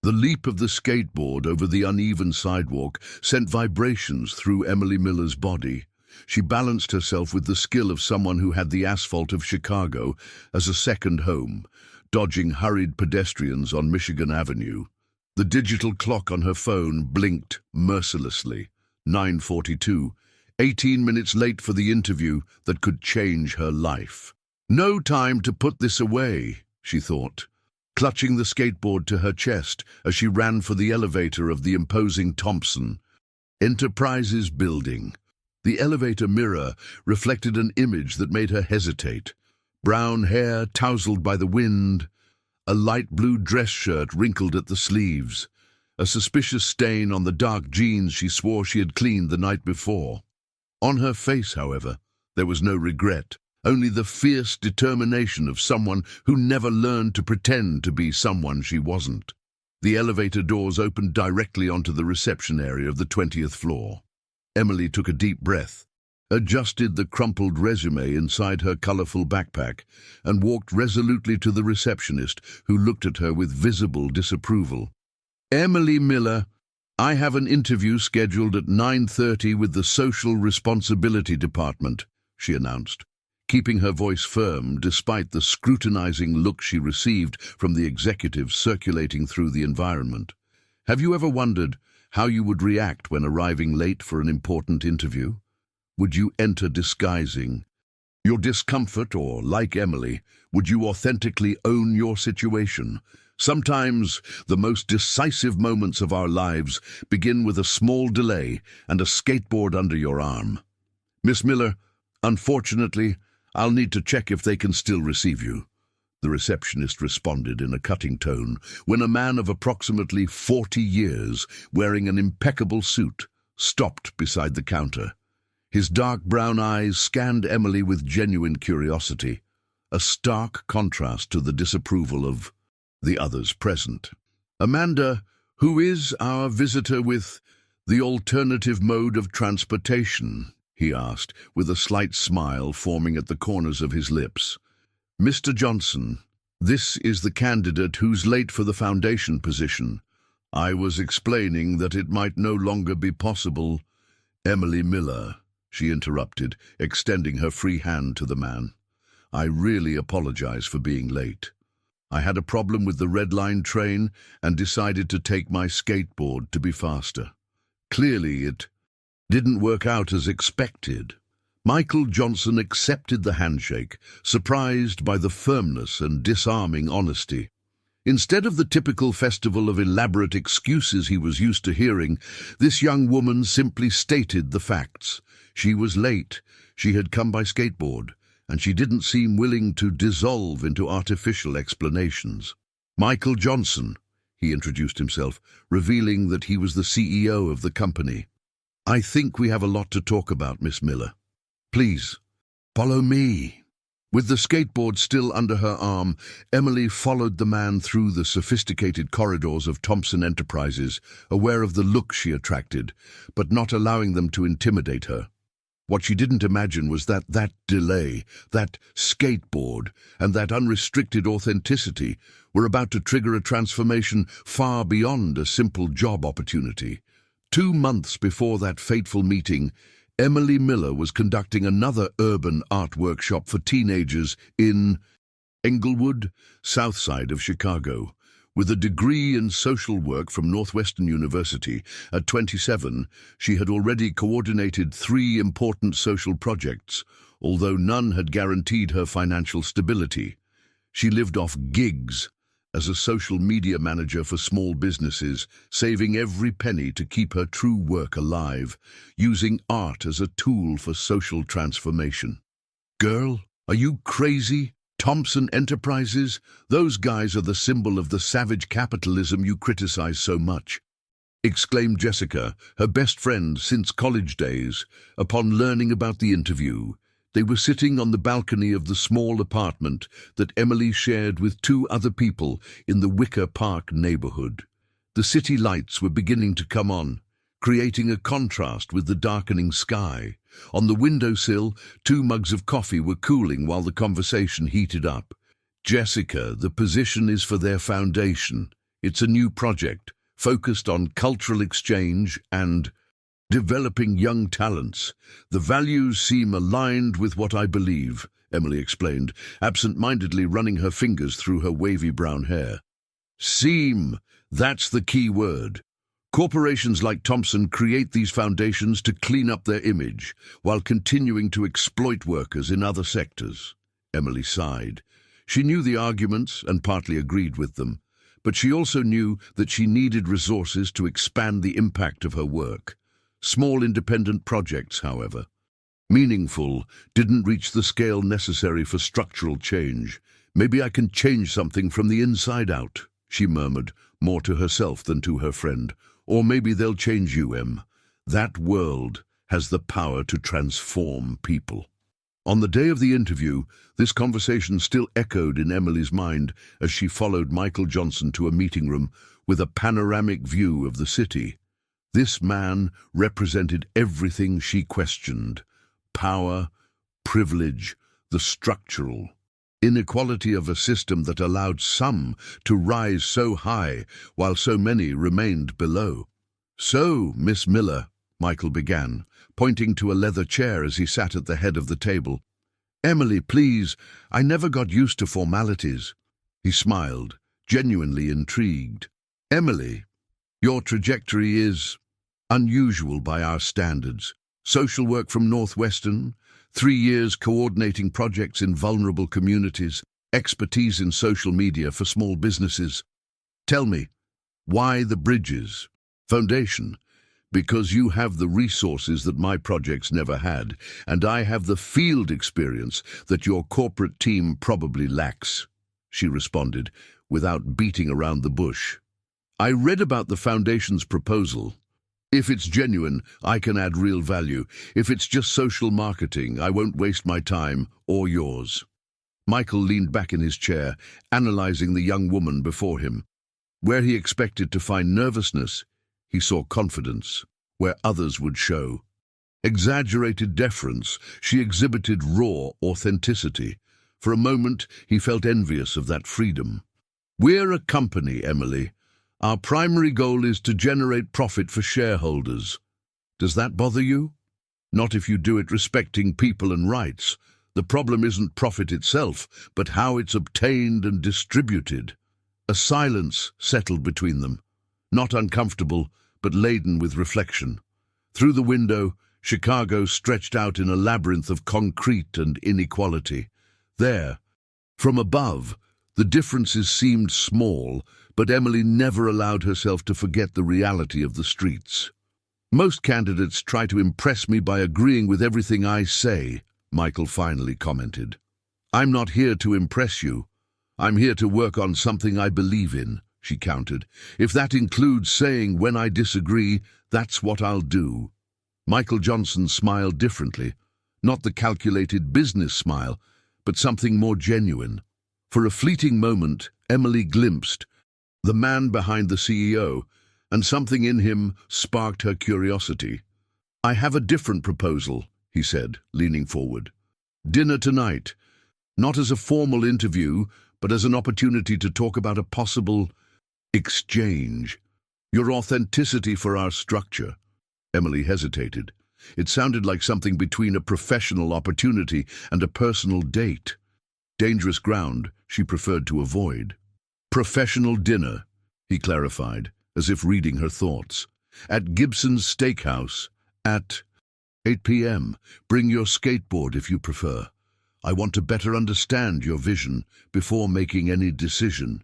The leap of the skateboard over the uneven sidewalk sent vibrations through Emily Miller's body. She balanced herself with the skill of someone who had the asphalt of Chicago as a second home, dodging hurried pedestrians on Michigan Avenue. The digital clock on her phone blinked mercilessly. 9:42, 18 minutes late for the interview that could change her life. No time to put this away, she thought, clutching the skateboard to her chest as she ran for the elevator of the imposing Thompson Enterprises building. The elevator mirror reflected an image that made her hesitate. Brown hair tousled by the wind, a light blue dress shirt wrinkled at the sleeves, a suspicious stain on the dark jeans she swore she had cleaned the night before. On her face, however, there was no regret, only the fierce determination of someone who never learned to pretend to be someone she wasn't. The elevator doors opened directly onto the reception area of the 20th floor. Emily took a deep breath, adjusted the crumpled resume inside her colorful backpack, and walked resolutely to the receptionist, who looked at her with visible disapproval. "Emily Miller, I have an interview scheduled at 9:30 with the Social Responsibility Department," she announced, keeping her voice firm despite the scrutinizing look she received from the executives circulating through the environment. "Have you ever wondered how you would react when arriving late for an important interview? Would you enter disguising your discomfort, or, like Emily, would you authentically own your situation? Sometimes the most decisive moments of our lives begin with a small delay and a skateboard under your arm. Miss Miller, unfortunately, I'll need to check if they can still receive you," the receptionist responded in a cutting tone, when a man of approximately 40 years, wearing an impeccable suit, stopped beside the counter. His dark brown eyes scanned Emily with genuine curiosity, a stark contrast to the disapproval of the others present. "Amanda, who is our visitor with the alternative mode of transportation?" he asked, with a slight smile forming at the corners of his lips. "Mr. Johnson, this is the candidate who's late for the foundation position. I was explaining that it might no longer be possible." "Emily Miller," she interrupted, extending her free hand to the man. "I really apologize for being late. I had a problem with the Red Line train and decided to take my skateboard to be faster. Clearly, it didn't work out as expected." Michael Johnson accepted the handshake, surprised by the firmness and disarming honesty. Instead of the typical festival of elaborate excuses he was used to hearing, this young woman simply stated the facts. She was late, she had come by skateboard, and she didn't seem willing to dissolve into artificial explanations. "Michael Johnson," he introduced himself, revealing that he was the CEO of the company. "I think we have a lot to talk about, Miss Miller. Please, follow me." With the skateboard still under her arm, Emily followed the man through the sophisticated corridors of Thompson Enterprises, aware of the look she attracted, but not allowing them to intimidate her. What she didn't imagine was that delay, that skateboard, and that unrestricted authenticity were about to trigger a transformation far beyond a simple job opportunity. 2 months before that fateful meeting, Emily Miller was conducting another urban art workshop for teenagers in Englewood, south side of Chicago. With a degree in social work from Northwestern University, at 27, she had already coordinated 3 important social projects, although none had guaranteed her financial stability. She lived off gigs as a social media manager for small businesses, saving every penny to keep her true work alive, using art as a tool for social transformation. "Girl, are you crazy? Thompson Enterprises? Those guys are the symbol of the savage capitalism you criticize so much," exclaimed Jessica, her best friend since college days, upon learning about the interview. They were sitting on the balcony of the small apartment that Emily shared with 2 other people in the Wicker Park neighborhood. The city lights were beginning to come on, creating a contrast with the darkening sky. On the windowsill, 2 mugs of coffee were cooling while the conversation heated up. "Jessica, the position is for their foundation. It's a new project, focused on cultural exchange and developing young talents. The values seem aligned with what I believe, Emily explained, absent-mindedly running her fingers through her wavy brown hair. Seem, that's the key word. Corporations like Thompson create these foundations to clean up their image, while continuing to exploit workers in other sectors. Emily sighed. She knew the arguments and partly agreed with them, but she also knew that she needed resources to expand the impact of her work. Small independent projects, however, meaningful, didn't reach the scale necessary for structural change. Maybe I can change something from the inside out, she murmured, more to herself than to her friend. Or maybe they'll change you, Em. That world has the power to transform people. On the day of the interview, this conversation still echoed in Emily's mind as she followed Michael Johnson to a meeting room with a panoramic view of the city. This man represented everything she questioned: power, privilege, the structural inequality of a system that allowed some to rise so high while so many remained below. "So, Miss Miller," Michael began, pointing to a leather chair as he sat at the head of the table. "Emily, please, I never got used to formalities." He smiled, genuinely intrigued. "Emily, your trajectory is unusual by our standards. Social work from Northwestern, 3 years coordinating projects in vulnerable communities, expertise in social media for small businesses. Tell me, why the Bridges Foundation? Because you have the resources that my projects never had, and I have the field experience that your corporate team probably lacks," she responded, without beating around the bush. "I read about the foundation's proposal. If it's genuine, I can add real value. If it's just social marketing, I won't waste my time or yours." Michael leaned back in his chair, analyzing the young woman before him. Where he expected to find nervousness, he saw confidence. Where others would show exaggerated deference, she exhibited raw authenticity. For a moment, he felt envious of that freedom. "We're a company, Emily. Our primary goal is to generate profit for shareholders. Does that bother you? Not if you do it respecting people and rights. The problem isn't profit itself, but how it's obtained and distributed." A silence settled between them, not uncomfortable, but laden with reflection. Through the window, Chicago stretched out in a labyrinth of concrete and inequality. There, from above, the differences seemed small, but Emily never allowed herself to forget the reality of the streets. "Most candidates try to impress me by agreeing with everything I say," Michael finally commented. "I'm not here to impress you. I'm here to work on something I believe in," she countered. "If that includes saying when I disagree, that's what I'll do." Michael Johnson smiled differently, not the calculated business smile, but something more genuine. For a fleeting moment, Emily glimpsed the man behind the CEO, and something in him sparked her curiosity. "I have a different proposal," he said, leaning forward. "Dinner tonight, not as a formal interview, but as an opportunity to talk about a possible exchange. Your authenticity for our structure." Emily hesitated. It sounded like something between a professional opportunity and a personal date. Dangerous ground she preferred to avoid. "Professional dinner," he clarified, as if reading her thoughts. "At Gibson's Steakhouse, at 8 p.m. Bring your skateboard if you prefer. I want to better understand your vision before making any decision.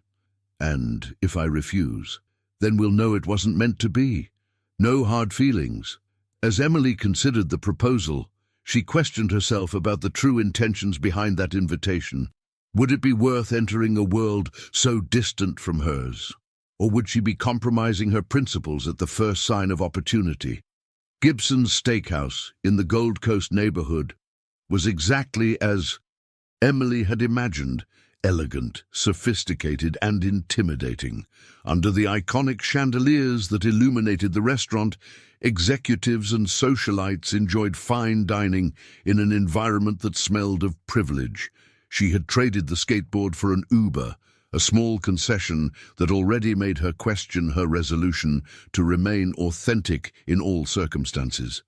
And if I refuse, then we'll know it wasn't meant to be. No hard feelings." As Emily considered the proposal, she questioned herself about the true intentions behind that invitation. Would it be worth entering a world so distant from hers? Or would she be compromising her principles at the first sign of opportunity? Gibson's Steakhouse, in the Gold Coast neighborhood, was exactly as Emily had imagined: elegant, sophisticated, and intimidating. Under the iconic chandeliers that illuminated the restaurant, executives and socialites enjoyed fine dining in an environment that smelled of privilege. She had traded the skateboard for an Uber, a small concession that already made her question her resolution to remain authentic in all circumstances.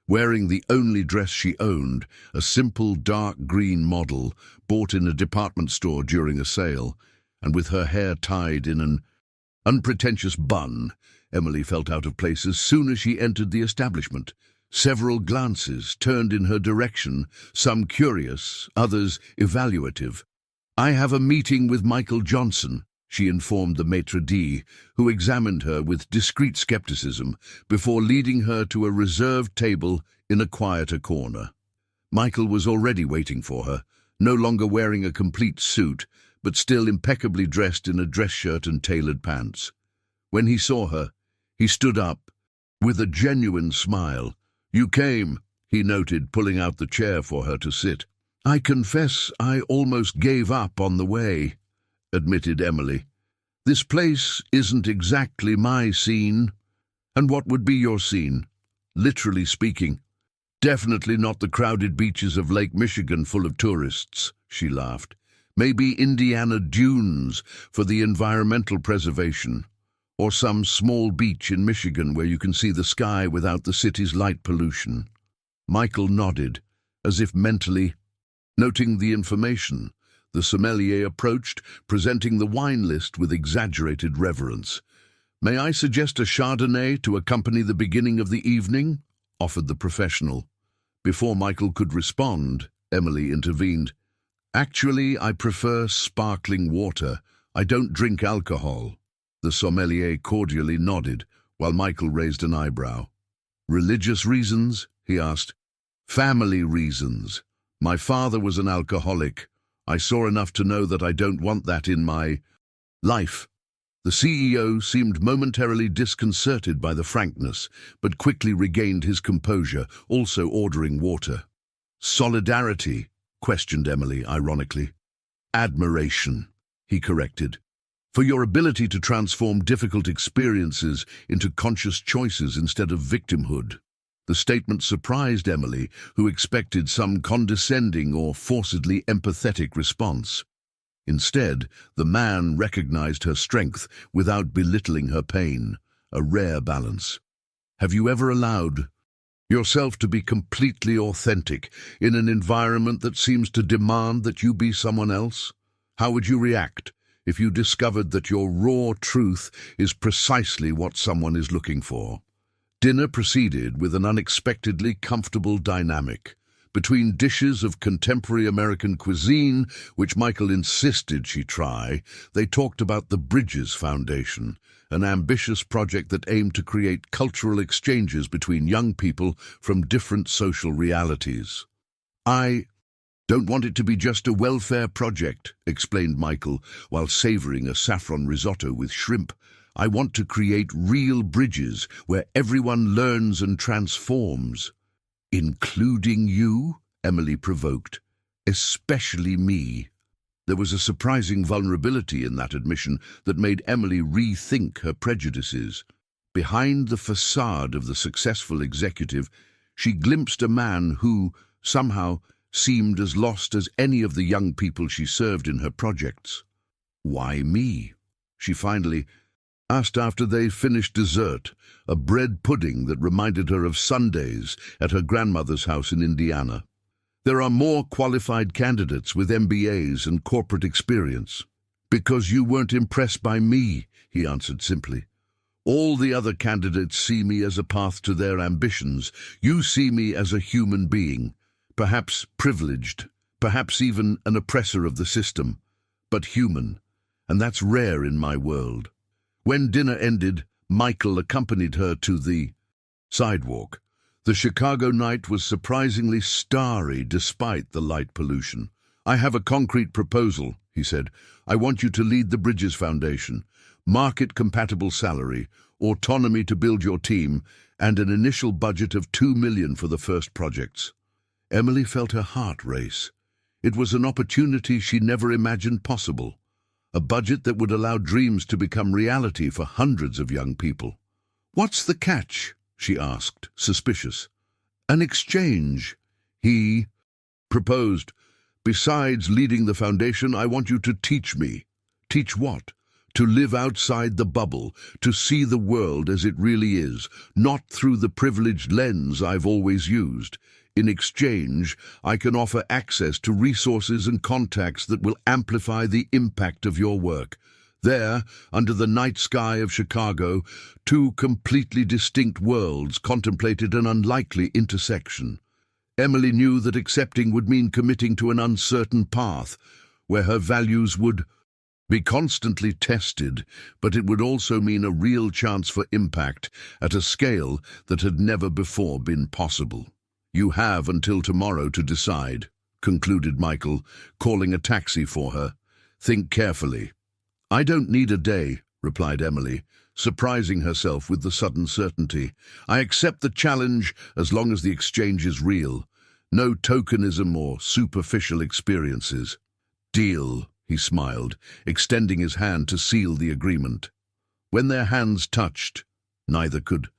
Wearing the only dress she owned, a simple dark green model bought in a department store during a sale, and with her hair tied in an unpretentious bun, Emily felt out of place as soon as she entered the establishment. Several glances turned in her direction, some curious, others evaluative. "I have a meeting with Michael Johnson," she informed the maitre d', who examined her with discreet skepticism before leading her to a reserved table in a quieter corner. Michael was already waiting for her, no longer wearing a complete suit, but still impeccably dressed in a dress shirt and tailored pants. When he saw her, he stood up with a genuine smile. "You came," he noted, pulling out the chair for her to sit. "I confess I almost gave up on the way," admitted Emily. "This place isn't exactly my scene." "And what would be your scene?" "Literally speaking, definitely not the crowded beaches of Lake Michigan full of tourists," she laughed. "Maybe Indiana dunes for the environmental preservation, or some small beach in Michigan where you can see the sky without the city's light pollution." Michael nodded, as if mentally noting the information. The sommelier approached, presenting the wine list with exaggerated reverence. "May I suggest a Chardonnay to accompany the beginning of the evening?" offered the professional. Before Michael could respond, Emily intervened. "Actually, I prefer sparkling water. I don't drink alcohol." The sommelier cordially nodded, while Michael raised an eyebrow. "Religious reasons?" he asked. "Family reasons. My father was an alcoholic. I saw enough to know that I don't want that in my life." The CEO seemed momentarily disconcerted by the frankness, but quickly regained his composure, also ordering water. "Solidarity?" questioned Emily, ironically. "Admiration," he corrected, "for your ability to transform difficult experiences into conscious choices instead of victimhood." The statement surprised Emily, who expected some condescending or forcedly empathetic response. Instead, the man recognized her strength without belittling her pain, a rare balance. "Have you ever allowed yourself to be completely authentic in an environment that seems to demand that you be someone else? How would you react if you discovered that your raw truth is precisely what someone is looking for?" Dinner proceeded with an unexpectedly comfortable dynamic. Between dishes of contemporary American cuisine, which Michael insisted she try, they talked about the Bridges Foundation, an ambitious project that aimed to create cultural exchanges between young people from different social realities. "I don't want it to be just a welfare project," explained Michael, while savoring a saffron risotto with shrimp. "I want to create real bridges where everyone learns and transforms." "Including you?" Emily provoked. "Especially me." There was a surprising vulnerability in that admission that made Emily rethink her prejudices. Behind the facade of the successful executive, she glimpsed a man who, somehow, seemed as lost as any of the young people she served in her projects. "Why me?" she finally asked after they finished dessert, a bread pudding that reminded her of Sundays at her grandmother's house in Indiana. "There are more qualified candidates with MBAs and corporate experience." "Because you weren't impressed by me," he answered simply. "All the other candidates see me as a path to their ambitions. You see me as a human being, perhaps privileged, perhaps even an oppressor of the system, but human, and that's rare in my world." When dinner ended, Michael accompanied her to the sidewalk. The Chicago night was surprisingly starry despite the light pollution. "I have a concrete proposal," he said. "I want you to lead the Bridges Foundation. Market-compatible salary, autonomy to build your team, and an initial budget of $2 million for the first projects." Emily felt her heart race. It was an opportunity she never imagined possible. A budget that would allow dreams to become reality for hundreds of young people. "What's the catch?" she asked, suspicious. "An exchange," he proposed. "Besides leading the foundation, I want you to teach me. Teach what? To live outside the bubble, to see the world as it really is, not through the privileged lens I've always used. In exchange, I can offer access to resources and contacts that will amplify the impact of your work. There, under the night sky of Chicago, two completely distinct worlds contemplated an unlikely intersection. Emily knew that accepting would mean committing to an uncertain path, where her values would be constantly tested, but it would also mean a real chance for impact at a scale that had never before been possible. "You have until tomorrow to decide," concluded Michael, calling a taxi for her. "Think carefully." "I don't need a day," replied Emily, surprising herself with the sudden certainty. "I accept the challenge as long as the exchange is real. No tokenism or superficial experiences." "Deal," he smiled, extending his hand to seal the agreement. When their hands touched, neither could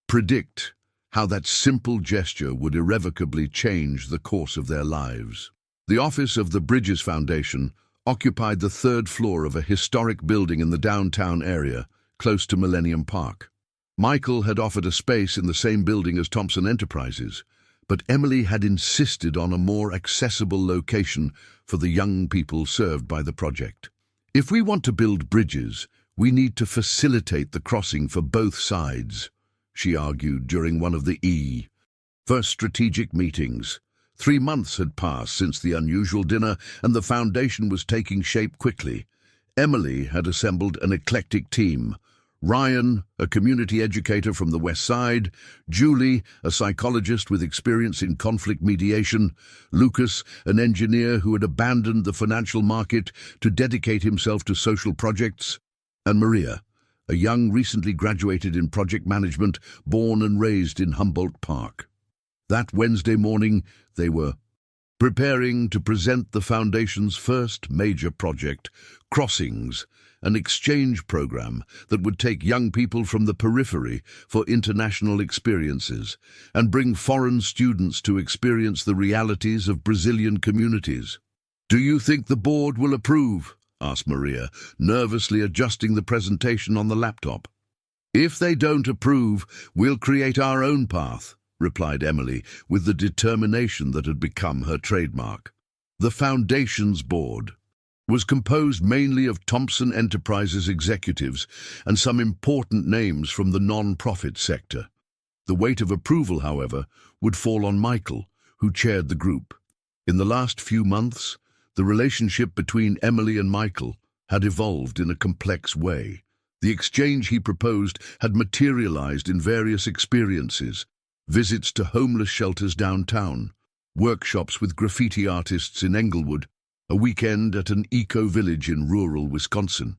predict how that simple gesture would irrevocably change the course of their lives. The office of the Bridges Foundation occupied the third floor of a historic building in the downtown area, close to Millennium Park. Michael had offered a space in the same building as Thompson Enterprises, but Emily had insisted on a more accessible location for the young people served by the project. "If we want to build bridges, we need to facilitate the crossing for both sides," she argued during one of the first strategic meetings. 3 months had passed since the unusual dinner, and the foundation was taking shape quickly. Emily had assembled an eclectic team. Ryan, a community educator from the West Side, Julie, a psychologist with experience in conflict mediation, Lucas, an engineer who had abandoned the financial market to dedicate himself to social projects, and Maria, a young recently graduated in project management, born and raised in Humboldt Park. That Wednesday morning, they were preparing to present the Foundation's first major project, Crossings, an exchange program that would take young people from the periphery for international experiences and bring foreign students to experience the realities of Brazilian communities. "Do you think the board will approve?" asked Maria, nervously adjusting the presentation on the laptop. "If they don't approve, we'll create our own path," replied Emily, with the determination that had become her trademark. The Foundation's board was composed mainly of Thompson Enterprises executives and some important names from the non-profit sector. The weight of approval, however, would fall on Michael, who chaired the group. In the last few months, the relationship between Emily and Michael had evolved in a complex way. The exchange he proposed had materialized in various experiences: visits to homeless shelters downtown, workshops with graffiti artists in Englewood, a weekend at an eco-village in rural Wisconsin.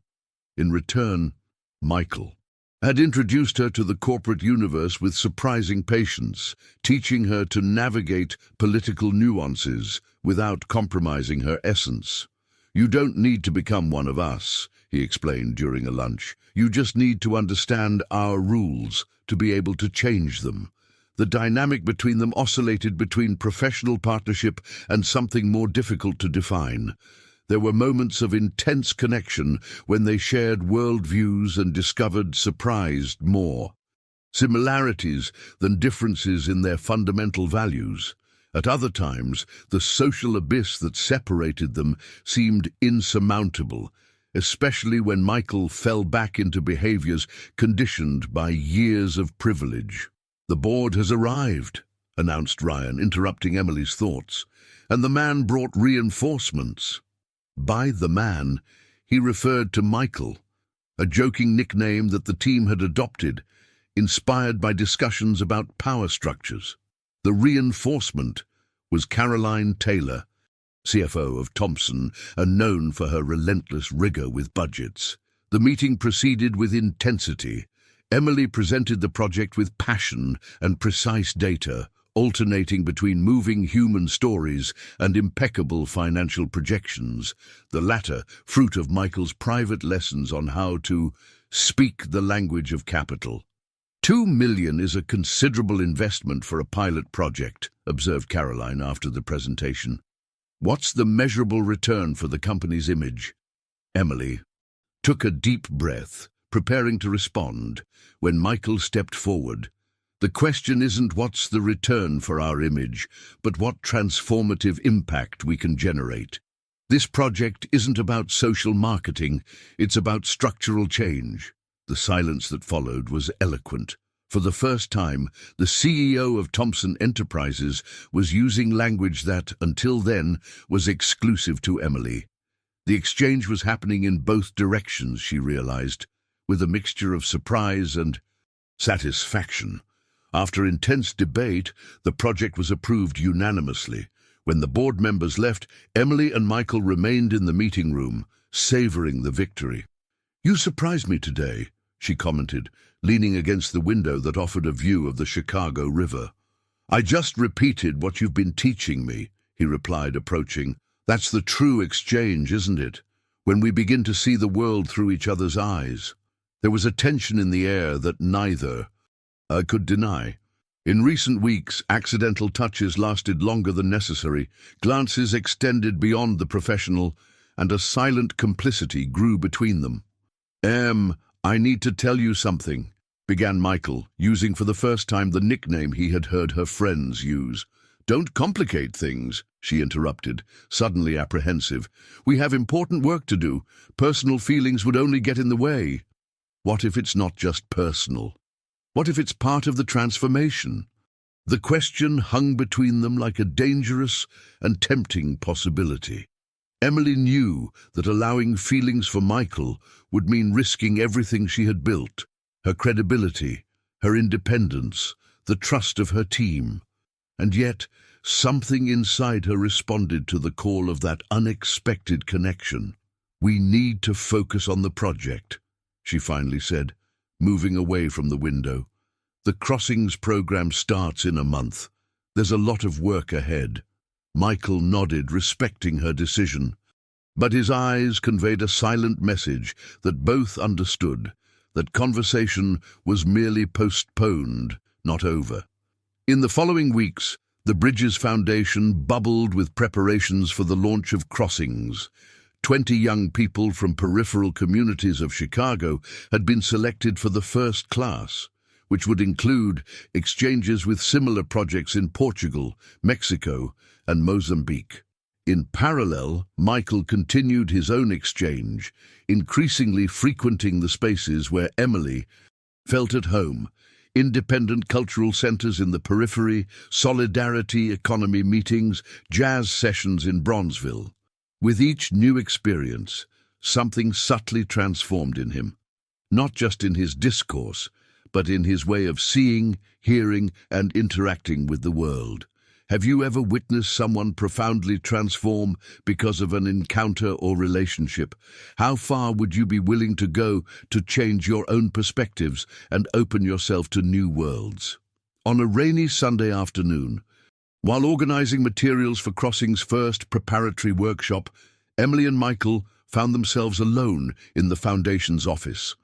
In return, Michael had introduced her to the corporate universe with surprising patience, teaching her to navigate political nuances without compromising her essence. "You don't need to become one of us," he explained during a lunch. "You just need to understand our rules to be able to change them." The dynamic between them oscillated between professional partnership and something more difficult to define. There were moments of intense connection when they shared worldviews and discovered, surprised, more similarities than differences in their fundamental values. At other times, the social abyss that separated them seemed insurmountable, especially when Michael fell back into behaviors conditioned by years of privilege. "The board has arrived," announced Ryan, interrupting Emily's thoughts, "and the man brought reinforcements." By the man, he referred to Michael, a joking nickname that the team had adopted, inspired by discussions about power structures. The reinforcement was Caroline Taylor, CFO of Thompson and known for her relentless rigor with budgets. The meeting proceeded with intensity. Emily presented the project with passion and precise data, alternating between moving human stories and impeccable financial projections, the latter fruit of Michael's private lessons on how to speak the language of capital. $2 million is a considerable investment for a pilot project, observed Caroline after the presentation. What's the measurable return for the company's image? Emily took a deep breath, preparing to respond, when Michael stepped forward. The question isn't what's the return for our image, but what transformative impact we can generate. This project isn't about social marketing, it's about structural change. The silence that followed was eloquent. For the first time, the CEO of Thompson Enterprises was using language that, until then, was exclusive to Emily. The exchange was happening in both directions, she realized, with a mixture of surprise and satisfaction. After intense debate, the project was approved unanimously. When the board members left, Emily and Michael remained in the meeting room, savoring the victory. "You surprised me today," she commented, leaning against the window that offered a view of the Chicago River. "I just repeated what you've been teaching me," he replied, approaching. "That's the true exchange, isn't it? When we begin to see the world through each other's eyes." There was a tension in the air that neither could deny. In recent weeks, accidental touches lasted longer than necessary, glances extended beyond the professional, and a silent complicity grew between them. "I need to tell you something," began Michael, using for the first time the nickname he had heard her friends use. "Don't complicate things," she interrupted, suddenly apprehensive. "We have important work to do. Personal feelings would only get in the way." What if it's not just personal? What if it's part of the transformation? The question hung between them like a dangerous and tempting possibility. Emily knew that allowing feelings for Michael would mean risking everything she had built, her credibility, her independence, the trust of her team. And yet, something inside her responded to the call of that unexpected connection. "We need to focus on the project," she finally said, moving away from the window. "The Crossings program starts in a month. There's a lot of work ahead." Michael nodded, respecting her decision, but his eyes conveyed a silent message that both understood, that conversation was merely postponed, not over. In the following weeks, the Bridges Foundation bubbled with preparations for the launch of Crossings. 20 young people from peripheral communities of Chicago had been selected for the first class, which would include exchanges with similar projects in Portugal, Mexico, and Mozambique. In parallel, Michael continued his own exchange, increasingly frequenting the spaces where Emily felt at home: independent cultural centers in the periphery, solidarity economy meetings, jazz sessions in Bronzeville. With each new experience, something subtly transformed in him, not just in his discourse, but in his way of seeing, hearing, and interacting with the world. Have you ever witnessed someone profoundly transform because of an encounter or relationship? How far would you be willing to go to change your own perspectives and open yourself to new worlds? On a rainy Sunday afternoon, while organizing materials for Crossing's first preparatory workshop, Emily and Michael found themselves alone in the Foundation's office.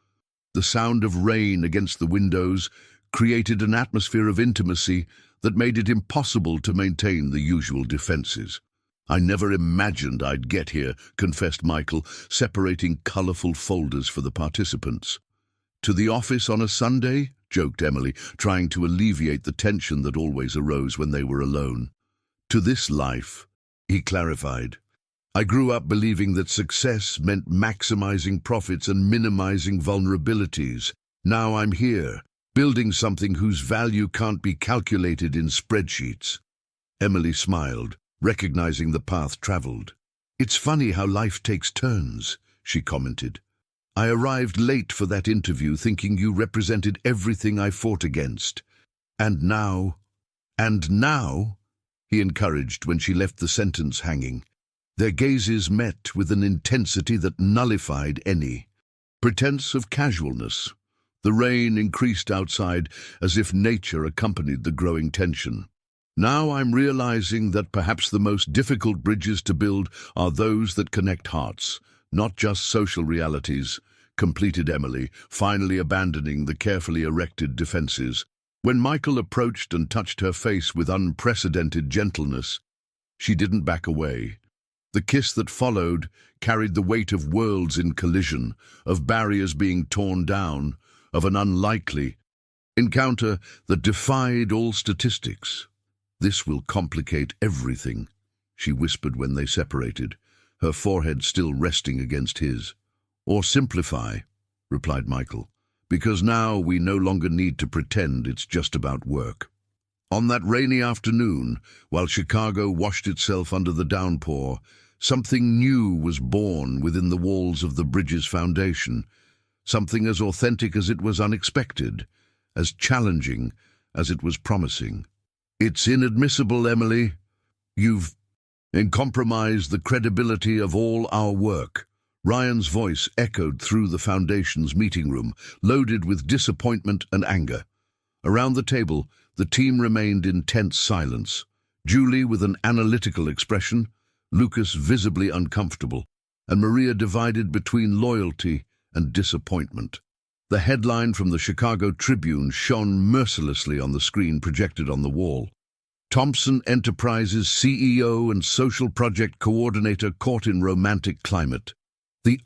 The sound of rain against the windows created an atmosphere of intimacy that made it impossible to maintain the usual defenses. "I never imagined I'd get here," confessed Michael, separating colorful folders for the participants. "To the office on a Sunday?" joked Emily, trying to alleviate the tension that always arose when they were alone. "To this life," he clarified. "I grew up believing that success meant maximizing profits and minimizing vulnerabilities. Now I'm here, building something whose value can't be calculated in spreadsheets." Emily smiled, recognizing the path traveled. "It's funny how life takes turns," she commented. "I arrived late for that interview thinking you represented everything I fought against. And now," he encouraged when she left the sentence hanging. Their gazes met with an intensity that nullified any pretense of casualness. The rain increased outside as if nature accompanied the growing tension. "Now I'm realizing that perhaps the most difficult bridges to build are those that connect hearts, not just social realities," completed Emily, finally abandoning the carefully erected defenses. When Michael approached and touched her face with unprecedented gentleness, she didn't back away. The kiss that followed carried the weight of worlds in collision, of barriers being torn down, of an unlikely encounter that defied all statistics. "This will complicate everything," she whispered when they separated, her forehead still resting against his. "Or simplify," replied Michael, "because now we no longer need to pretend it's just about work." On that rainy afternoon, while Chicago washed itself under the downpour, something new was born within the walls of the bridge's foundation, something as authentic as it was unexpected, as challenging as it was promising. "It's inadmissible, Emily. You've compromised the credibility of all our work." Ryan's voice echoed through the Foundation's meeting room, loaded with disappointment and anger. Around the table, the team remained in tense silence, Julie with an analytical expression, Lucas visibly uncomfortable, and Maria divided between loyalty and disappointment. The headline from the Chicago Tribune shone mercilessly on the screen projected on the wall. "Thompson Enterprises CEO and Social Project Coordinator caught in romantic climate." The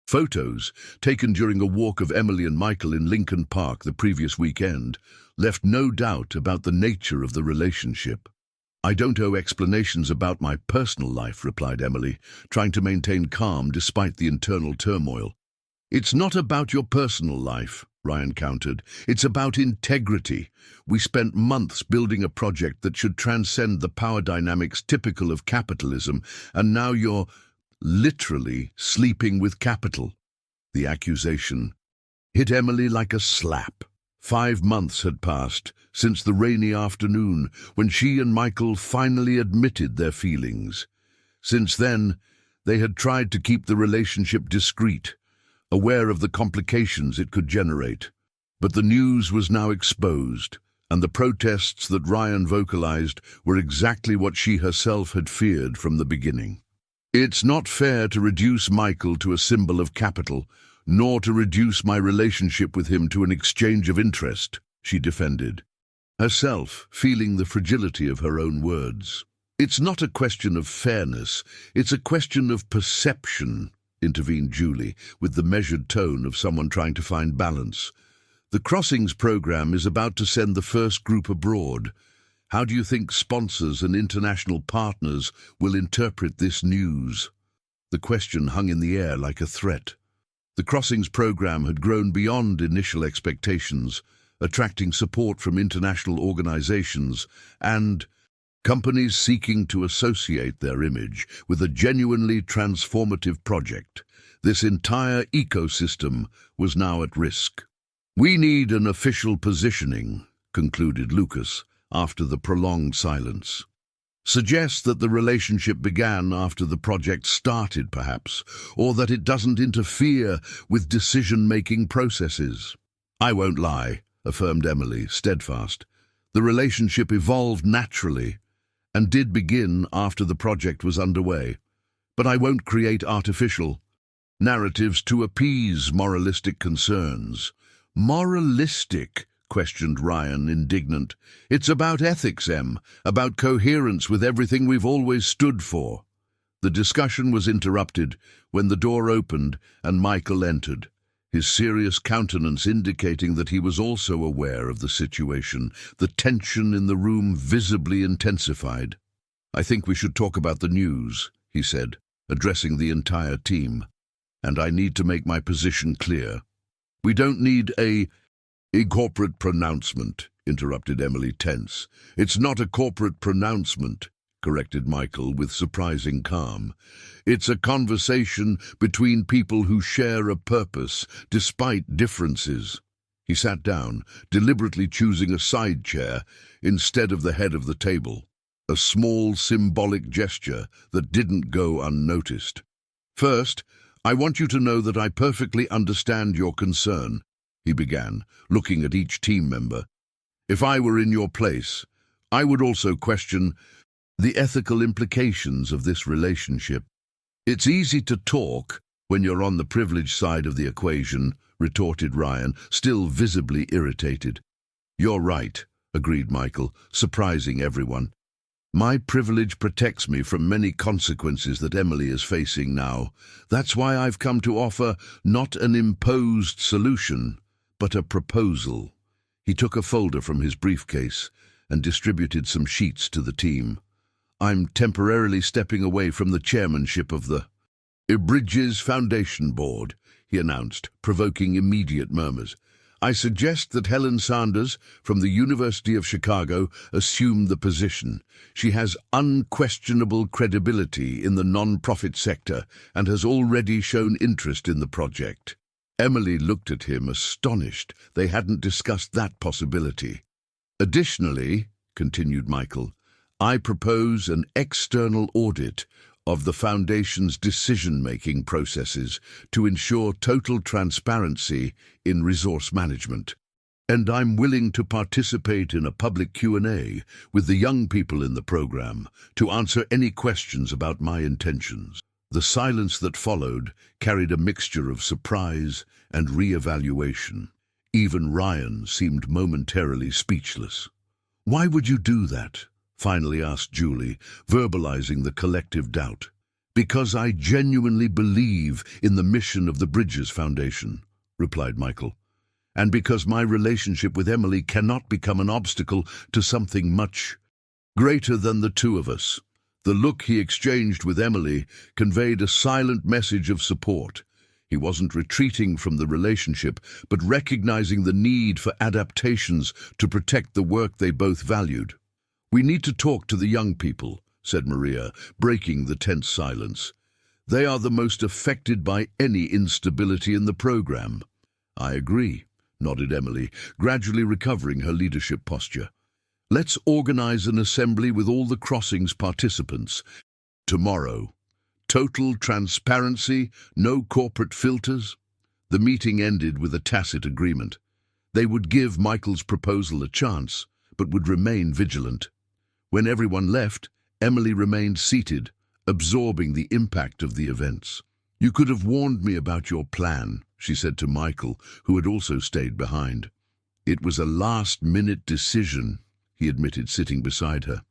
photos, taken during a walk of Emily and Michael in Lincoln Park the previous weekend, left no doubt about the nature of the relationship. "I don't owe explanations about my personal life," replied Emily, trying to maintain calm despite the internal turmoil. "It's not about your personal life," Ryan countered. "It's about integrity. We spent months building a project that should transcend the power dynamics typical of capitalism, and now you're literally sleeping with capital." The accusation hit Emily like a slap. 5 months had passed since the rainy afternoon when she and Michael finally admitted their feelings. Since then, they had tried to keep the relationship discreet, aware of the complications it could generate. But the news was now exposed, and the protests that Ryan vocalized were exactly what she herself had feared from the beginning. "It's not fair to reduce Michael to a symbol of capital, nor to reduce my relationship with him to an exchange of interest," she defended, herself feeling the fragility of her own words. "It's not a question of fairness, it's a question of perception," intervened Julie, with the measured tone of someone trying to find balance. "The Crossings program is about to send the first group abroad. How do you think sponsors and international partners will interpret this news?" The question hung in the air like a threat. The Crossings program had grown beyond initial expectations, attracting support from international organizations and companies seeking to associate their image with a genuinely transformative project. This entire ecosystem was now at risk. "We need an official positioning," concluded Lucas, after the prolonged silence. "Suggest that the relationship began after the project started, perhaps, or that it doesn't interfere with decision-making processes." "I won't lie," affirmed Emily, steadfast. "The relationship evolved naturally and did begin after the project was underway. But I won't create artificial narratives to appease moralistic concerns." "Moralistic?" questioned Ryan, indignant. "It's about ethics, Em, about coherence with everything we've always stood for." The discussion was interrupted when the door opened and Michael entered, his serious countenance indicating that he was also aware of the situation. The tension in the room visibly intensified. "I think we should talk about the news," he said, addressing the entire team. "And I need to make my position clear." "We don't need a corporate pronouncement," interrupted Emily, tense. "It's not a corporate pronouncement," corrected Michael with surprising calm. "It's a conversation between people who share a purpose, despite differences." He sat down, deliberately choosing a side chair instead of the head of the table, a small symbolic gesture that didn't go unnoticed. "First, I want you to know that I perfectly understand your concern," he began, looking at each team member. "If I were in your place, I would also question the ethical implications of this relationship." "It's easy to talk when you're on the privileged side of the equation," retorted Ryan, still visibly irritated. "You're right," agreed Michael, surprising everyone. My privilege protects me from many consequences that Emily is facing now. That's why I've come to offer not an imposed solution, but a proposal." He took a folder from his briefcase and distributed some sheets to the team. "I'm temporarily stepping away from the chairmanship of the Bridges Foundation Board," he announced, provoking immediate murmurs. "I suggest that Helen Sanders from the University of Chicago assume the position. She has unquestionable credibility in the non-profit sector and has already shown interest in the project." Emily looked at him, astonished. They hadn't discussed that possibility. "Additionally," continued Michael, "I propose an external audit of the Foundation's decision-making processes to ensure total transparency in resource management. And I'm willing to participate in a public Q&A with the young people in the program to answer any questions about my intentions." The silence that followed carried a mixture of surprise and re-evaluation. Even Ryan seemed momentarily speechless. "Why would you do that?" finally asked Julie, verbalizing the collective doubt. "Because I genuinely believe in the mission of the Bridges Foundation," replied Michael. "And because my relationship with Emily cannot become an obstacle to something much greater than the two of us." The look he exchanged with Emily conveyed a silent message of support. He wasn't retreating from the relationship, but recognizing the need for adaptations to protect the work they both valued. "We need to talk to the young people," said Maria, breaking the tense silence. "They are the most affected by any instability in the program." "I agree," nodded Emily, gradually recovering her leadership posture. "Let's organize an assembly with all the crossings participants. Tomorrow. Total transparency, no corporate filters." The meeting ended with a tacit agreement. They would give Michael's proposal a chance, but would remain vigilant. When everyone left, Emily remained seated, absorbing the impact of the events. "You could have warned me about your plan," she said to Michael, who had also stayed behind. "It was a last-minute decision," he admitted, sitting beside her.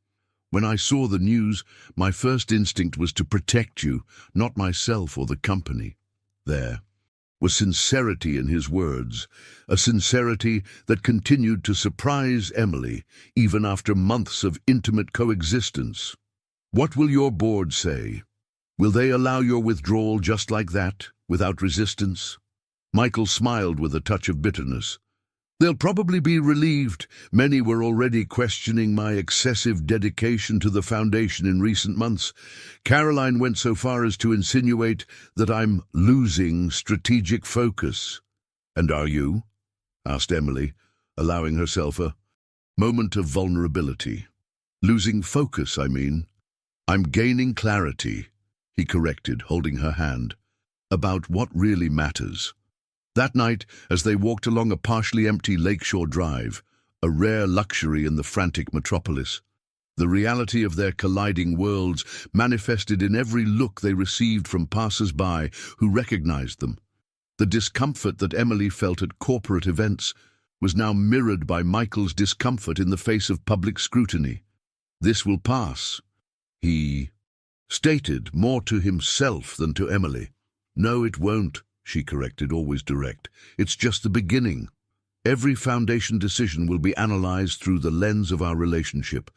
"When I saw the news, my first instinct was to protect you, not myself or the company." There was sincerity in his words, a sincerity that continued to surprise Emily, even after months of intimate coexistence. "What will your board say? Will they allow your withdrawal just like that, without resistance?" Michael smiled with a touch of bitterness. "They'll probably be relieved. Many were already questioning my excessive dedication to the foundation in recent months. Caroline went so far as to insinuate that I'm losing strategic focus." "And are you?" asked Emily, allowing herself a moment of vulnerability. "Losing focus, I mean. I'm gaining clarity," he corrected, holding her hand, "about what really matters." That night, as they walked along a partially empty lakeshore drive, a rare luxury in the frantic metropolis, the reality of their colliding worlds manifested in every look they received from passers-by who recognized them. The discomfort that Emily felt at corporate events was now mirrored by Michael's discomfort in the face of public scrutiny. "This will pass," he stated, more to himself than to Emily. "No, it won't," she corrected, always direct. "It's just the beginning. Every foundation decision will be analyzed through the lens of our relationship.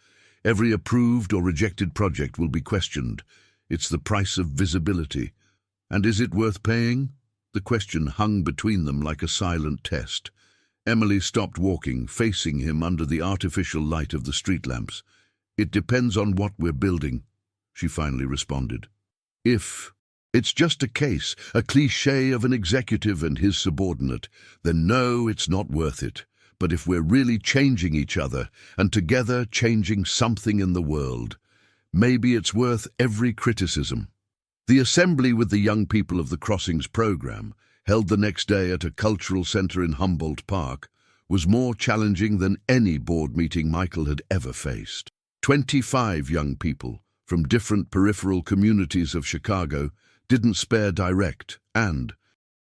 Every approved or rejected project will be questioned. It's the price of visibility. And is it worth paying?" The question hung between them like a silent test. Emily stopped walking, facing him under the artificial light of the street lamps. "It depends on what we're building," she finally responded. "If it's just a case, a cliché of an executive and his subordinate, then no, it's not worth it. But if we're really changing each other, and together changing something in the world, maybe it's worth every criticism." The assembly with the young people of the Crossings program, held the next day at a cultural center in Humboldt Park, was more challenging than any board meeting Michael had ever faced. 25 young people from different peripheral communities of Chicago didn't spare direct and,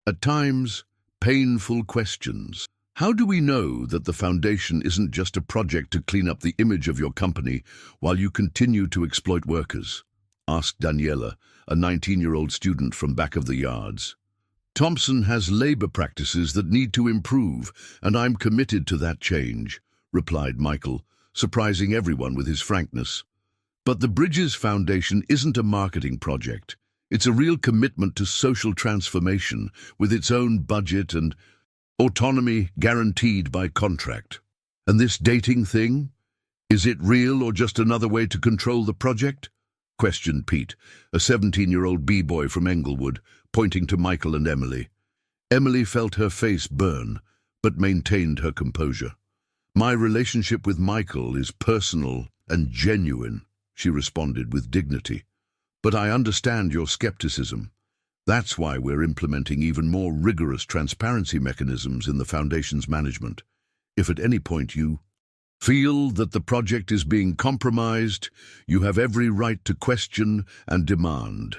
at times, painful questions. How do we know that the foundation isn't just a project to clean up the image of your company while you continue to exploit workers? Asked Daniela, a 19-year-old student from back of the yards. Thompson has labor practices that need to improve, and I'm committed to that change, replied Michael, surprising everyone with his frankness. But the Bridges Foundation isn't a marketing project. It's a real commitment to social transformation with its own budget and autonomy guaranteed by contract. And this dating thing? Is it real or just another way to control the project? Questioned Pete, a 17-year-old b-boy from Englewood, pointing to Michael and Emily. Emily felt her face burn, but maintained her composure. My relationship with Michael is personal and genuine, she responded with dignity. But I understand your skepticism. That's why we're implementing even more rigorous transparency mechanisms in the Foundation's management. If at any point you feel that the project is being compromised, you have every right to question and demand.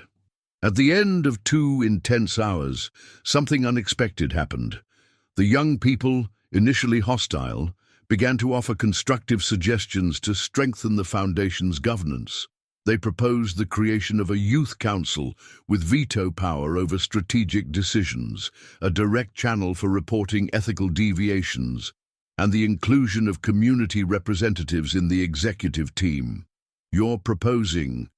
At the end of 2 intense hours, something unexpected happened. The young people, initially hostile, began to offer constructive suggestions to strengthen the Foundation's governance. They proposed the creation of a youth council with veto power over strategic decisions, a direct channel for reporting ethical deviations, and the inclusion of community representatives in the executive team. You're proposing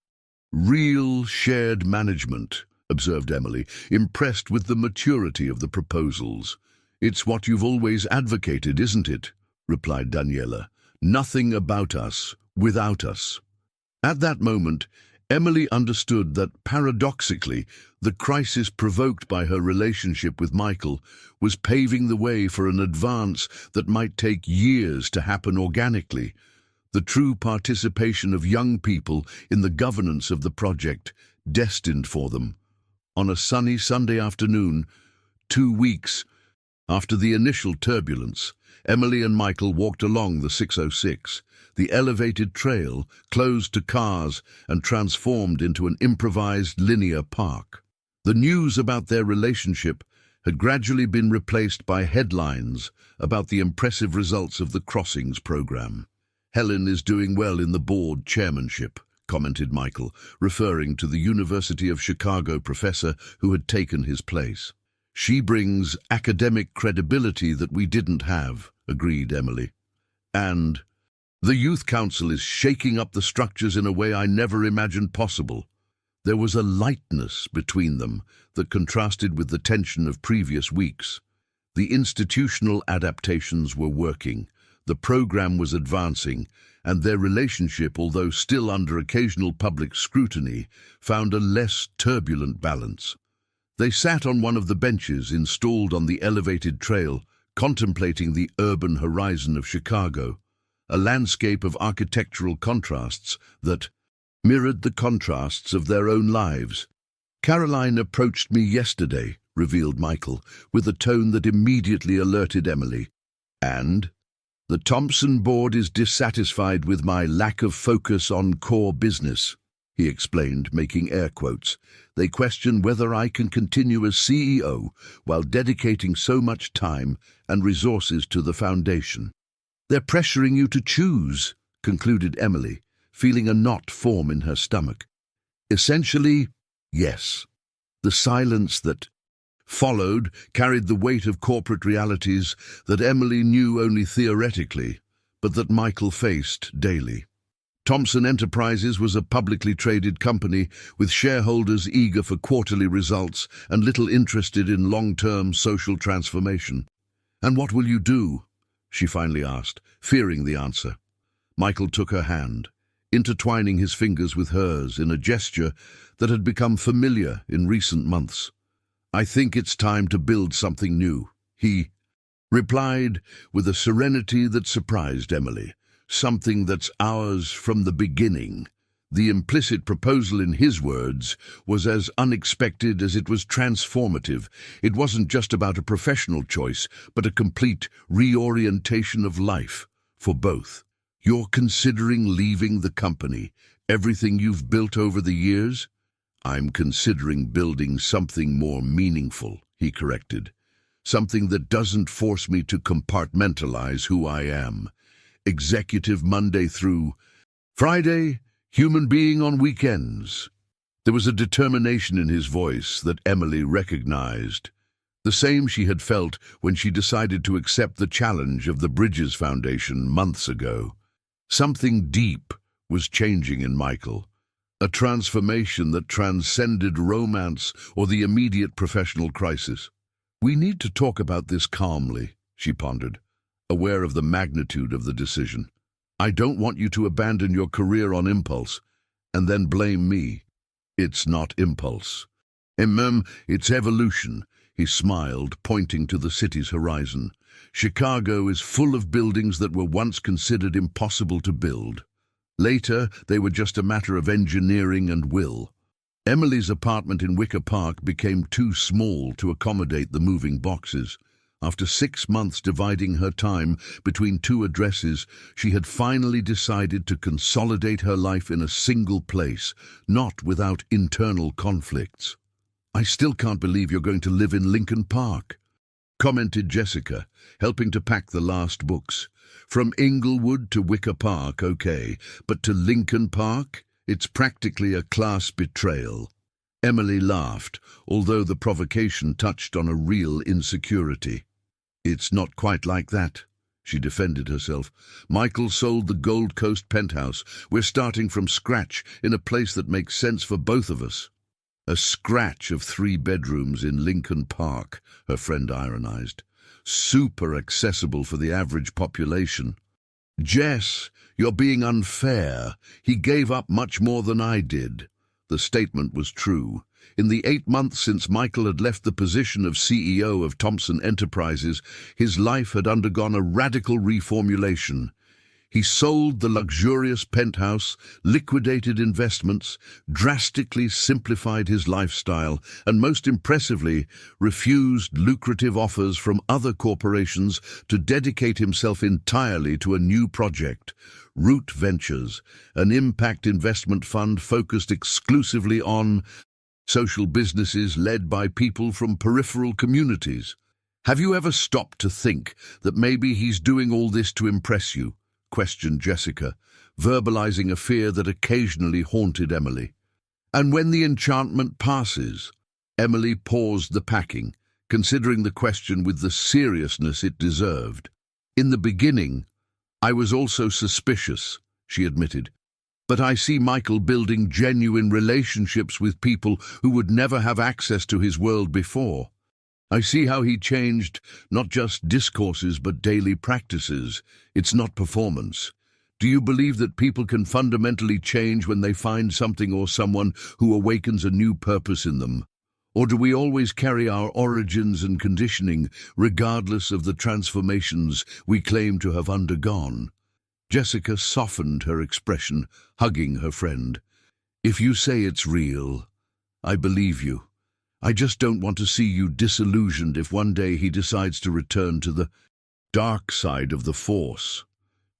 real shared management, observed Emily, impressed with the maturity of the proposals. It's what you've always advocated, isn't it? Replied Daniela. Nothing about us without us. At that moment, Emily understood that, paradoxically, the crisis provoked by her relationship with Michael was paving the way for an advance that might take years to happen organically. The true participation of young people in the governance of the project, destined for them. On a sunny Sunday afternoon, 2 weeks after the initial turbulence, Emily and Michael walked along the 606, the elevated trail closed to cars and transformed into an improvised linear park. The news about their relationship had gradually been replaced by headlines about the impressive results of the Crossings program. Helen is doing well in the board chairmanship, commented Michael, referring to the University of Chicago professor who had taken his place. She brings academic credibility that we didn't have, agreed Emily. And the youth council is shaking up the structures in a way I never imagined possible. There was a lightness between them that contrasted with the tension of previous weeks. The institutional adaptations were working, the program was advancing, and their relationship, although still under occasional public scrutiny, found a less turbulent balance. They sat on one of the benches installed on the elevated trail, contemplating the urban horizon of Chicago, a landscape of architectural contrasts that mirrored the contrasts of their own lives. Caroline approached me yesterday, revealed Michael, with a tone that immediately alerted Emily. And the Thompson board is dissatisfied with my lack of focus on core business, he explained, making air quotes. They question whether I can continue as CEO while dedicating so much time and resources to the foundation. They're pressuring you to choose, concluded Emily, feeling a knot form in her stomach. Essentially, yes. The silence that followed carried the weight of corporate realities that Emily knew only theoretically, but that Michael faced daily. Thompson Enterprises was a publicly traded company with shareholders eager for quarterly results and little interested in long-term social transformation. And what will you do? She finally asked, fearing the answer. Michael took her hand, intertwining his fingers with hers in a gesture that had become familiar in recent months. I think it's time to build something new, he replied with a serenity that surprised Emily. Something that's ours from the beginning. The implicit proposal in his words was as unexpected as it was transformative. It wasn't just about a professional choice, but a complete reorientation of life for both. You're considering leaving the company, everything you've built over the years? I'm considering building something more meaningful, he corrected. something that doesn't force me to compartmentalize who I am. Executive Monday through Friday, human being on weekends. There was a determination in his voice that Emily recognized, the same she had felt when she decided to accept the challenge of the Bridges Foundation months ago. Something deep was changing in Michael, a transformation that transcended romance or the immediate professional crisis. "We need to talk about this calmly," she pondered, aware of the magnitude of the decision. "I don't want you to abandon your career on impulse and then blame me." "It's not impulse. It's evolution," he smiled, pointing to the city's horizon. "Chicago is full of buildings that were once considered impossible to build. Later, they were just a matter of engineering and will." Emily's apartment in Wicker Park became too small to accommodate the moving boxes. After 6 months dividing her time between 2 addresses, she had finally decided to consolidate her life in a single place, not without internal conflicts. "I still can't believe you're going to live in Lincoln Park," commented Jessica, helping to pack the last books. "From Inglewood to Wicker Park, okay, but to Lincoln Park? It's practically a class betrayal." Emily laughed, although the provocation touched on a real insecurity. "It's not quite like that," she defended herself. "Michael sold the Gold Coast penthouse. We're starting from scratch in a place that makes sense for both of us." "A scratch of 3 bedrooms in Lincoln Park," her friend ironized. "Super accessible for the average population." "Jess, you're being unfair. He gave up much more than I did." The statement was true. In the 8 months since Michael had left the position of CEO of Thompson Enterprises, his life had undergone a radical reformulation. He sold the luxurious penthouse, liquidated investments, drastically simplified his lifestyle, and most impressively, refused lucrative offers from other corporations to dedicate himself entirely to a new project, Root Ventures, an impact investment fund focused exclusively on social businesses led by people from peripheral communities. "Have you ever stopped to think that maybe he's doing all this to impress you?" questioned Jessica, verbalizing a fear that occasionally haunted Emily. "And when the enchantment passes?" Emily paused the packing, considering the question with the seriousness it deserved. "In the beginning, I was also suspicious," she admitted. "But I see Michael building genuine relationships with people who would never have access to his world before. I see how he changed not just discourses but daily practices. It's not performance. Do you believe that people can fundamentally change when they find something or someone who awakens a new purpose in them? Or do we always carry our origins and conditioning regardless of the transformations we claim to have undergone?" Jessica softened her expression, hugging her friend. "If you say it's real, I believe you. I just don't want to see you disillusioned if one day he decides to return to the dark side of the Force."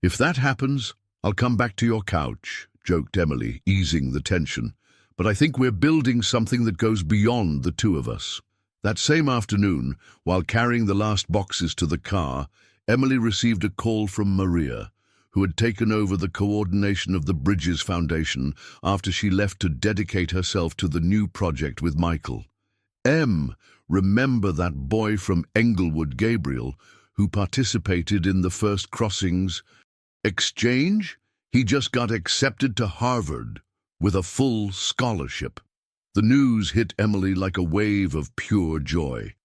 "If that happens, I'll come back to your couch," joked Emily, easing the tension. "But I think we're building something that goes beyond the 2 of us." That same afternoon, while carrying the last boxes to the car, Emily received a call from Maria, who had taken over the coordination of the Bridges Foundation after she left to dedicate herself to the new project with Michael. Remember that boy from Englewood, Gabriel, who participated in the first Crossings exchange? He just got accepted to Harvard with a full scholarship." The news hit Emily like a wave of pure joy.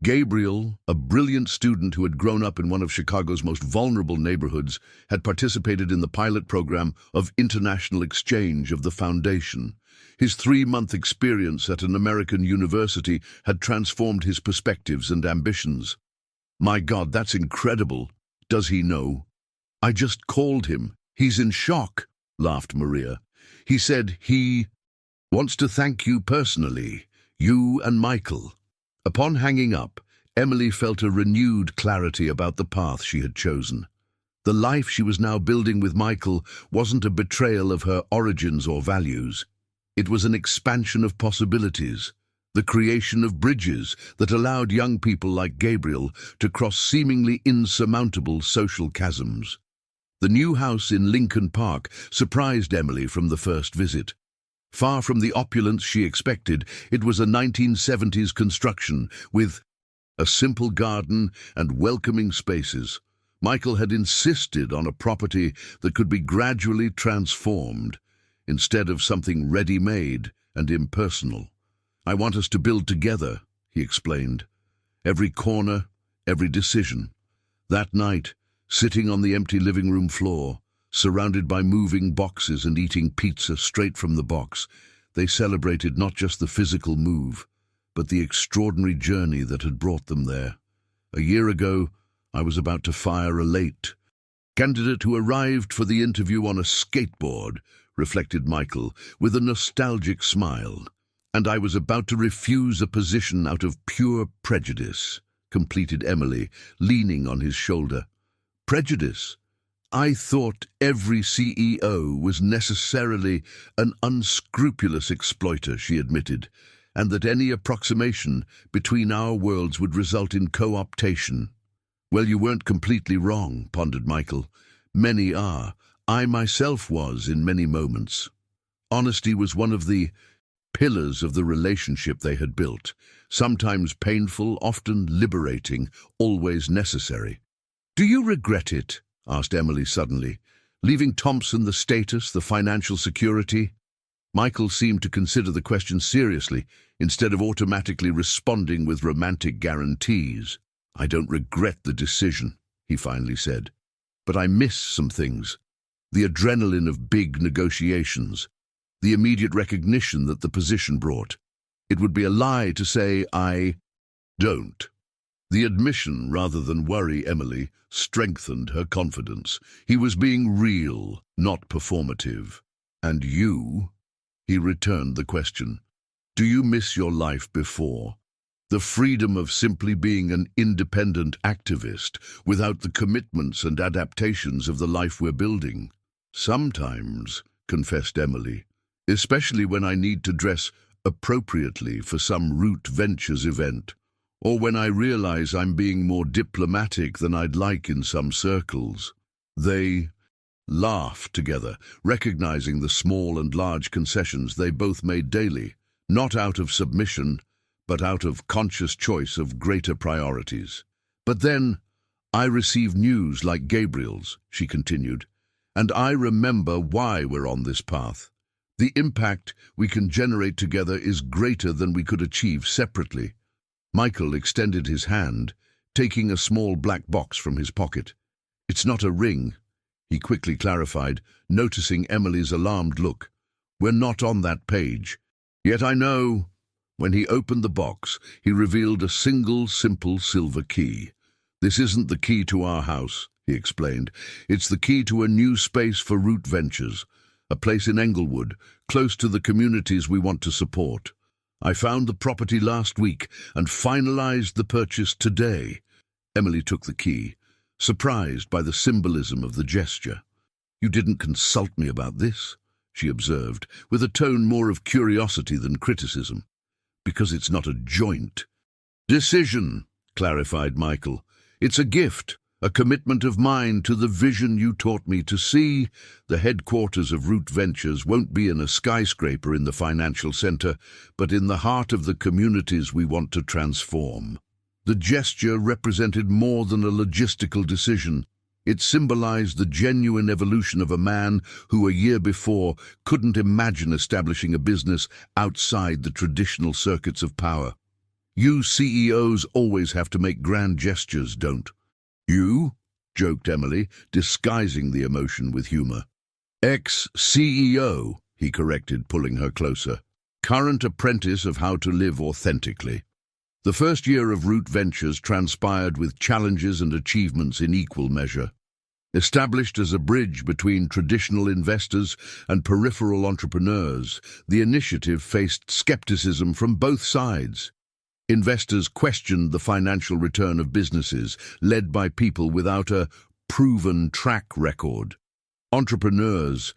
Gabriel, a brilliant student who had grown up in one of Chicago's most vulnerable neighborhoods, had participated in the pilot program of international exchange of the foundation. His 3-month experience at an American university had transformed his perspectives and ambitions. "My God, that's incredible. Does he know?" "I just called him. He's in shock," laughed Maria. "He said he wants to thank you personally, you and Michael." Upon hanging up, Emily felt a renewed clarity about the path she had chosen. The life she was now building with Michael wasn't a betrayal of her origins or values. It was an expansion of possibilities. the creation of bridges that allowed young people like Gabriel to cross seemingly insurmountable social chasms. The new house in Lincoln Park surprised Emily from the first visit. Far from the opulence she expected, it was a 1970s construction with a simple garden and welcoming spaces. Michael had insisted on a property that could be gradually transformed, instead of something ready-made and impersonal. "I want us to build together," he explained. "Every corner, every decision." That night, sitting on the empty living room floor, surrounded by moving boxes and eating pizza straight from the box, they celebrated not just the physical move, but the extraordinary journey that had brought them there. "A year ago, I was about to fire a late candidate who arrived for the interview on a skateboard," reflected Michael, with a nostalgic smile. "And I was about to refuse a position out of pure prejudice," completed Emily, leaning on his shoulder. "Prejudice? I thought every CEO was necessarily an unscrupulous exploiter," she admitted, "and that any approximation between our worlds would result in co-optation." "Well, you weren't completely wrong," pondered Michael. "Many are. I myself was in many moments." Honesty was one of the pillars of the relationship they had built, sometimes painful, often liberating, always necessary. "Do you regret it?" asked Emily suddenly. "Leaving Thompson the status, the financial security?" Michael seemed to consider the question seriously, instead of automatically responding with romantic guarantees. "I don't regret the decision," he finally said. "But I miss some things. The adrenaline of big negotiations, the immediate recognition that the position brought. It would be a lie to say I don't." The admission, rather than worry Emily, strengthened her confidence. He was being real, not performative. "And you?" He returned the question. "Do you miss your life before? The freedom of simply being an independent activist without the commitments and adaptations of the life we're building?" "Sometimes," confessed Emily, "especially when I need to dress appropriately for some Root Ventures event, or when I realize I'm being more diplomatic than I'd like in some circles." They laughed together, recognizing the small and large concessions they both made daily, not out of submission, but out of conscious choice of greater priorities. "But then, I receive news like Gabriel's," she continued, "and I remember why we're on this path. The impact we can generate together is greater than we could achieve separately." Michael extended his hand, taking a small black box from his pocket. "It's not a ring," he quickly clarified, noticing Emily's alarmed look. "We're not on that page. Yet I know." When he opened the box, he revealed a single, simple silver key. "This isn't the key to our house," he explained. "It's the key to a new space for Root Ventures, a place in Englewood, close to the communities we want to support. I found the property last week and finalized the purchase today." Emily took the key, surprised by the symbolism of the gesture. "You didn't consult me about this," she observed, with a tone more of curiosity than criticism. "Because it's not a joint decision," clarified Michael. "It's a gift, a commitment of mine to the vision you taught me to see. The headquarters of Root Ventures won't be in a skyscraper in the financial center, but in the heart of the communities we want to transform." The gesture represented more than a logistical decision. It symbolized the genuine evolution of a man who a year before couldn't imagine establishing a business outside the traditional circuits of power. "You CEOs always have to make grand gestures, don't you?" joked Emily, disguising the emotion with humor. "Ex-CEO," he corrected, pulling her closer. "Current apprentice of how to live authentically." The first year of Root Ventures transpired with challenges and achievements in equal measure. Established as a bridge between traditional investors and peripheral entrepreneurs, the initiative faced skepticism from both sides. Investors questioned the financial return of businesses led by people without a proven track record. Entrepreneurs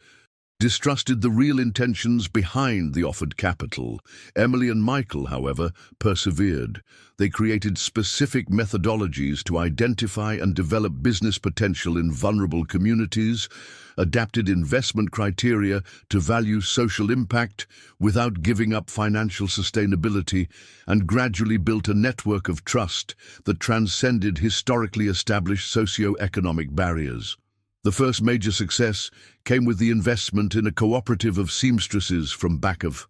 distrusted the real intentions behind the offered capital. Emily and Michael, however, persevered. They created specific methodologies to identify and develop business potential in vulnerable communities, adapted investment criteria to value social impact without giving up financial sustainability, and gradually built a network of trust that transcended historically established socio-economic barriers. The first major success came with the investment in a cooperative of seamstresses from back of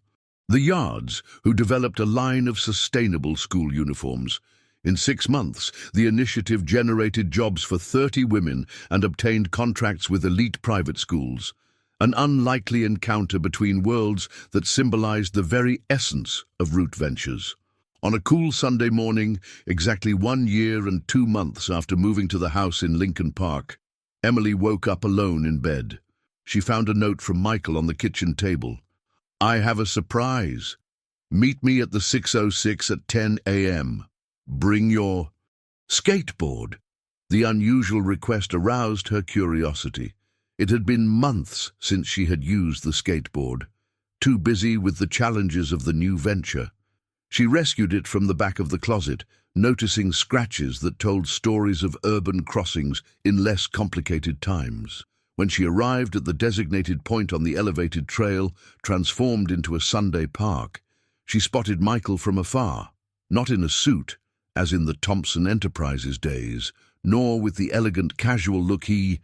the yards, who developed a line of sustainable school uniforms. In 6 months, the initiative generated jobs for 30 women and obtained contracts with elite private schools, an unlikely encounter between worlds that symbolized the very essence of Root Ventures. On a cool Sunday morning, exactly 1 year and 2 months after moving to the house in Lincoln Park, Emily woke up alone in bed. She found a note from Michael on the kitchen table. "I have a surprise. Meet me at the 606 at 10 a.m. Bring your skateboard." The unusual request aroused her curiosity. It had been months since she had used the skateboard, too busy with the challenges of the new venture. She rescued it from the back of the closet, noticing scratches that told stories of urban crossings in less complicated times. When she arrived at the designated point on the elevated trail, transformed into a Sunday park, she spotted Michael from afar, not in a suit, as in the Thompson Enterprises days, nor with the elegant casual look he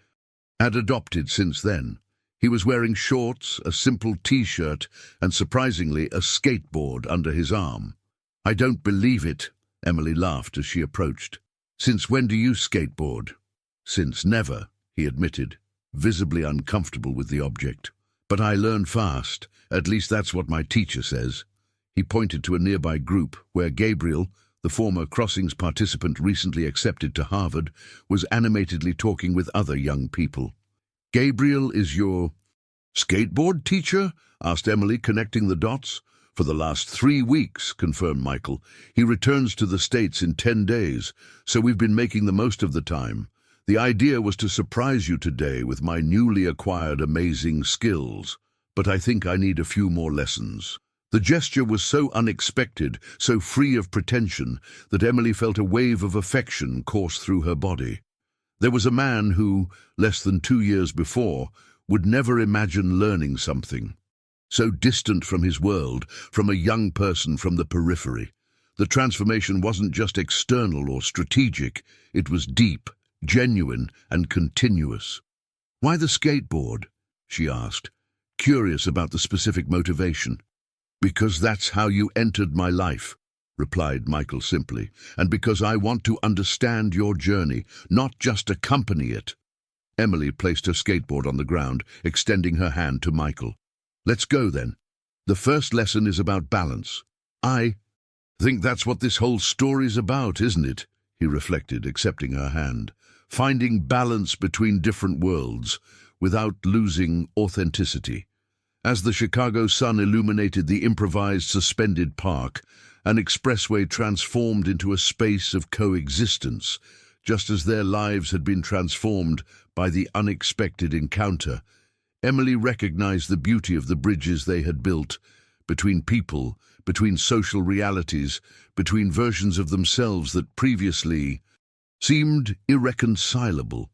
had adopted since then. He was wearing shorts, a simple t-shirt, and surprisingly a skateboard under his arm. "I don't believe it," Emily laughed as she approached. "Since when do you skateboard?" "Since never," he admitted, visibly uncomfortable with the object. "But I learn fast, at least that's what my teacher says." He pointed to a nearby group where Gabriel, the former Crossings participant recently accepted to Harvard, was animatedly talking with other young people. "Gabriel is your skateboard teacher?" asked Emily, connecting the dots. "For the last 3 weeks, confirmed Michael. He returns to the States in 10 days, so we've been making the most of the time. The idea was to surprise you today with my newly acquired amazing skills, but I think I need a few more lessons." The gesture was so unexpected, so free of pretension, that Emily felt a wave of affection course through her body. There was a man who, less than 2 years before, would never imagine learning something so distant from his world, from a young person from the periphery. The transformation wasn't just external or strategic, it was deep, genuine, and continuous. "Why the skateboard?" she asked, curious about the specific motivation. "Because that's how you entered my life," replied Michael simply, "and because I want to understand your journey, not just accompany it." Emily placed her skateboard on the ground, extending her hand to Michael. "Let's go then. The first lesson is about balance." "I think that's what this whole story's about, isn't it?" he reflected, accepting her hand. "Finding balance between different worlds, without losing authenticity." As the Chicago sun illuminated the improvised suspended park, an expressway transformed into a space of coexistence, just as their lives had been transformed by the unexpected encounter. Emily recognized the beauty of the bridges they had built, between people, between social realities, between versions of themselves that previously seemed irreconcilable.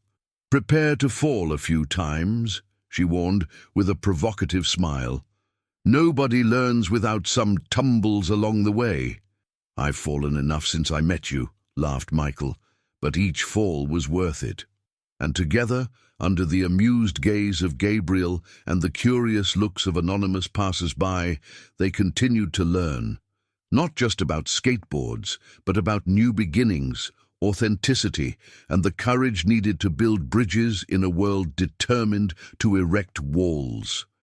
"Prepare to fall a few times," she warned, with a provocative smile. "Nobody learns without some tumbles along the way." "I've fallen enough since I met you," laughed Michael, "but each fall was worth it." And together, under the amused gaze of Gabriel and the curious looks of anonymous passers-by, they continued to learn, not just about skateboards, but about new beginnings, authenticity, and the courage needed to build bridges in a world determined to erect walls.